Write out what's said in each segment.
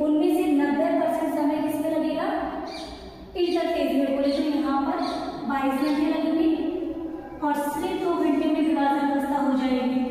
उनमें से 90% समय किसमें लगेगा? इंटरफेज में। बोले तो यहाँ पर 22 घंटे लगेंगे और सिर्फ 2 घंटे में विभाजन अवस्था हो जाएगी।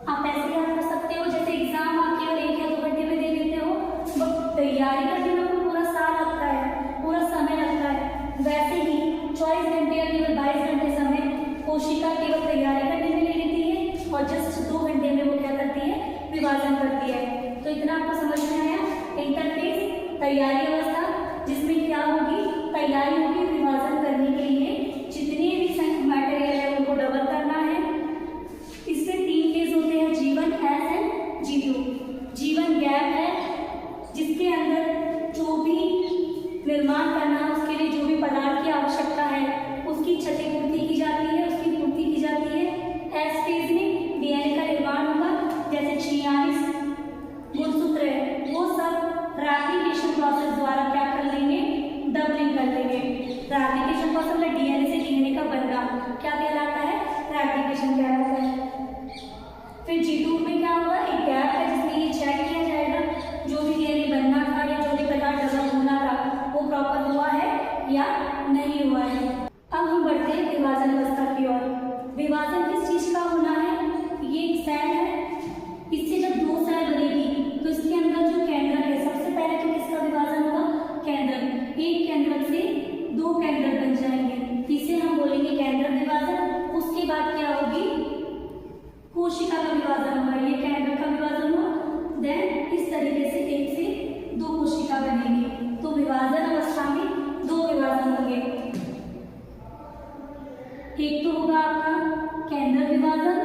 आप ऐसे याद कर सकते हो, जैसे एग्जाम आप केवल 1 या 2 घंटे में दे लेते हो, बट तैयारी करने में आपको पूरा साल लगता है, पूरा समय लगता है। वैसे ही 24 घंटे या केवल 22 घंटे समय कोशिका केवल तैयारी करने में ले लेती है और जस्ट 2 घंटे में वो क्या करती है? विभाजन करती है। तो इतना आपको समझ में आया? इंटरफेज तैयारी अवस्था, जिसमें क्या होगी? तैयारी होगी विभाजन करने के लिए। जितने भी मटेरियल है उनको डबल करना है। इसमें 3 फेज होते हैं, G1, S and G2। G1 gap है, जिसके अंदर जो भी निर्माण करना है उसके लिए जो भी पदार्थ की आवश्यकता है उसकी क्षतिपूर्ति की जाती है, उसकी पूर्ति की जाती है। एस फेज में डीएनए का निर्माण होगा, जैसे 46 गुणसूत्र है वो सब रेप्लिकेशन प्रोसेस द्वारा क्या कर लेंगे? डबलिंग कर लेंगे। रेप्लिकेशन प्रोसेस में डीएनए से डीएनए का बनना क्या कहलाता है? रेप्लिकेशन कहलाता है। फिर G2 में क्या होगा? एक गैप है जिसमें ये चेक किया जाएगा जो भी डीएनए बनना था या जो भी पदार्थ डबल होना था वो प्रॉपर हुआ है या नहीं हुआ है। अब हम बढ़ते हैं विभाजन अवस्था की ओर। विभाजन किस चीज का होना है? ये एक सेल है, इससे जब 2 सेल बनेगी तो इसके अंदर जो केंद्रक है, सबसे पहले तो किसका विभाजन होगा? केंद्रक। एक केंद्रक से 2 केंद्रक बन जाएंगे, इसे हम बोलेंगे केंद्रक विभाजन। उसके बाद क्या होगी? कोशिका का विभाजन होगा। ये केंद्रक का विभाजन हुआ, देन इस तरीके से 1 से 2 कोशिका बनेगी। तो विभाजन अवस्था में 2 विभाजन होंगे। एक तो होगा आपका केंद्रक विभाजन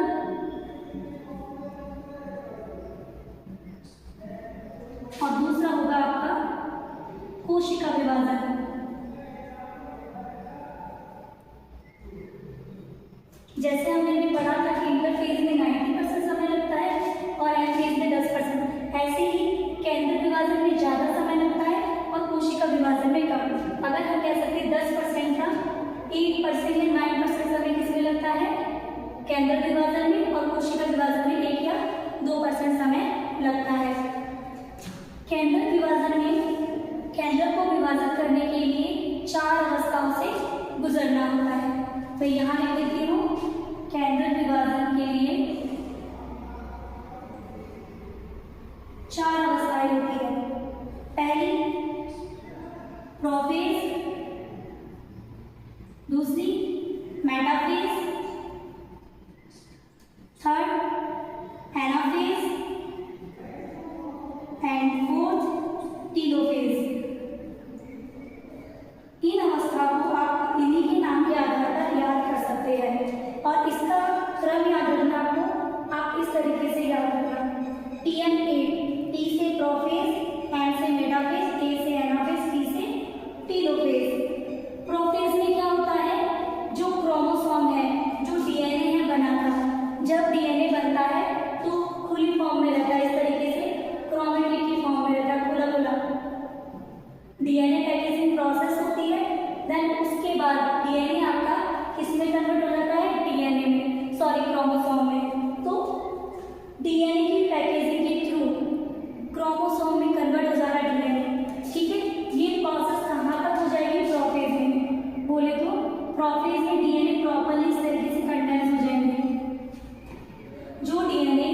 और दूसरा होगा आपका कोशिका विभाजन। जैसे हमने भी पढ़ा था कि इंटरफेज में 90% समय लगता है और एम फेज में 10%, ऐसे ही केंद्रक विभाजन में ज्यादा समय लगता है और कोशिका विभाजन में कम। अगर हम कह सकते हैं 10% का 8% या 9% समय किसमें लगता है? केंद्रक विभाजन में, और कोशिका विभाजन में 1 या 2% समय लगता है। केंद्रक विभाजन में केंद्रक को विभाजित करने के लिए 4 अवस्थाओं से गुजरना होता है। तो यहाँ लिख देती हूँ, केंद्रक विभाजन के लिए 4 अवस्थाएं होती है। पहली प्रोफेज, दूसरी metaphase, third anaphase and fourth telophase. इन अवस्थाओं को आप इन्हीं के नाम के आधार पर याद कर सकते हैं और इसका क्रम याद रखना आपको, आप इस तरीके से याद रखना। TN8, T से प्रोफेज, N से मेटाफेज, A से एनाफेज, T से टीलोफेज। प्रोफेज में क्या होता है? जो क्रोमोसोम है, जो डीएनए है बना था, जब डीएनए बनता है तो खुली फॉर्म में रहता है, इस तरीके से क्रोमेटिक की फॉर्म में रहता है, खुला खुला। डीएनए पैकेजिंग प्रोसेस होती है, देन उसके बाद डीएनए आपका किसमें कन्वर्ट हो जाता है? डीएनए में, सॉरी क्रोमोसोम में। तो डीएनए की पैकेजिंग के थ्रू क्रोमोसोम में कन्वर्ट हो जा रहा है डीएनए, ठीक है। ये प्रोसेस कहाँ तक हो जाएगी? प्रोफेज में। बोले तो प्रोफेज में डीएनए प्रॉपर्ली इस तरीके से कंडेंस हो जाएंगे। जो डीएनए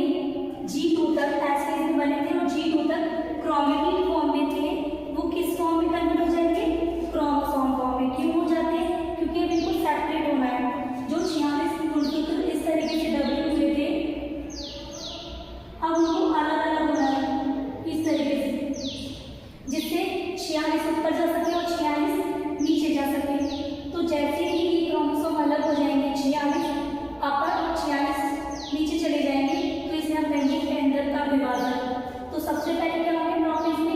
G2 तक एस फेज में बने थे और G2 तक क्रोमेटिन फॉर्म में थे, वो किस फॉर्म में कन्वर्ट हो जाएंगे? क्रोमोसोम फॉर्म में। क्यों हो जाते हैं? क्योंकि बिल्कुल सेपरेट होना है। जो 46 गुणसूत्र इस तरीके से डबल हुए थे, अब उनको अलग अलग होना है इस तरीके से, जिससे 46 ऊपर जा सके और 46 नीचे जा सके। तो जैसे ही ये क्रोमोसोम अलग हो जाएंगे, 46 अपर और 46 नीचे चले जाएंगे, तो इसे हम कहेंगे केंद्रक का विभाजन। तो सबसे पहले क्या होगा? प्रोफेज में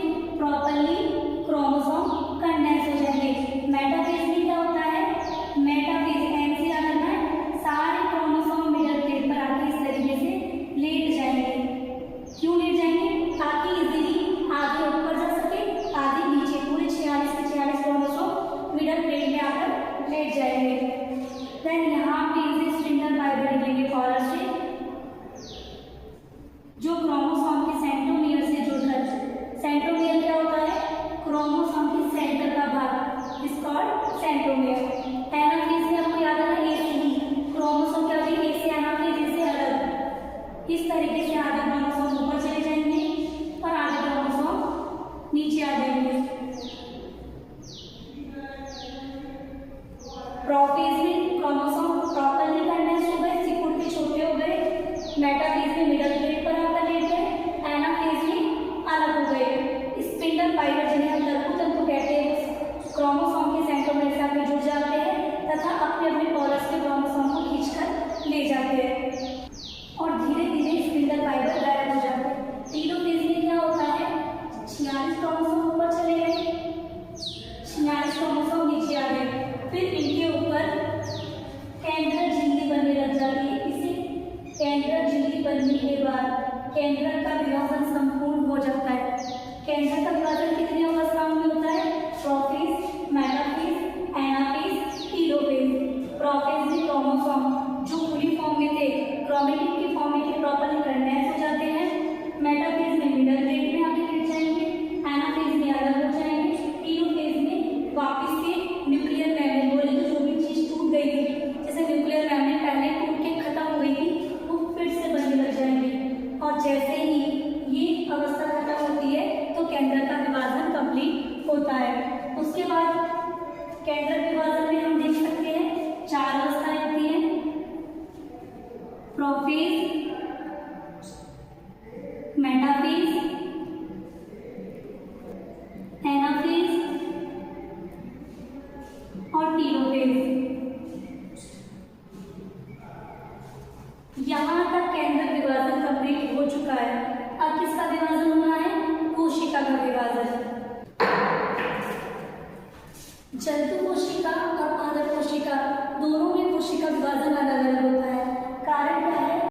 सेंट्रोमियर। एनाफेज में आपको याद है ना, एक क्रोमोसोम क्या होगी, एक से एनाफेज से अलग। इस तरीके से आधे क्रोमोसोम ऊपर चले जाएंगे और आधे क्रोमोसोम नीचे आ जाएंगे। प्रोफेज में क्रोमोसोम प्रॉपरली कंडेंस हो गए, सिकुड़ के छोटे हो गए। मेटाफेज में मिडल प्लेट पर आकर लेट गए। एनाफेज में अलग हो गए। स्पिंडल फाइबर जिन्हें हम लघुतंतु कहते हैं, क्रोमोसोम के सेंट्रोमियर से आकर जुड़ जाते हैं तथा अपने अपने पोलस के क्रोमोसोम को खींचकर ले जाते हैं और धीरे धीरे स्पिंडल फाइबर गायब हो जाते हैं। टेलोफेज में क्या होता है, 46 क्रोमोसोम ऊपर चले गए, 46 क्रोमोसोम नीचे आ गए। फिर इनके ऊपर केंद्रक झिल्ली बनने लग जाती है। इसे केंद्रक झिल्ली बनने के बाद केंद्रक का विभाजन संपूर्ण हो जाता है। केंद्रक का विभाजन कितनी अवस्थाओं में होता है, prophase, metaphase, anaphase, telophase. Prophase में क्रोमोसोम जो पूरी फॉर्म में थे, क्रोमेटिन की फॉर्म में थे, प्रॉपर्ली कंडेंस हो जाते हैं। मेटाफेज में मिडल प्लेट में आके लेट जाएंगे। एनाफेज में अलग हो जाएंगे। टेलोफेज में वापस से न्यूक्लियर मेम्ब्रेन, बोले तो जो भी चीज टूट गई थी, जैसे न्यूक्लियर मेम्ब्रेन पहले टूट के खत्म हो गई थी, वो फिर से बनने लग जाएंगे। और जैसे ही ये अवस्था खत्म होती है तो केंद्रक का विभाजन कंप्लीट होता है। उसके बाद केंद्रक विभाजन में हम देख सकते हैं 4 अवस्थाएं होती हैं, प्रोफेज, मेटाफेज, एनाफेज और टेलोफेज। यहाँ तक केंद्रक विभाजन कंप्लीट हो चुका है। अब किसका विभाजन होना है, कोशिका का विभाजन। जंतु कोशिका और पादप कोशिका दोनों में कोशिका विभाजन अलग अलग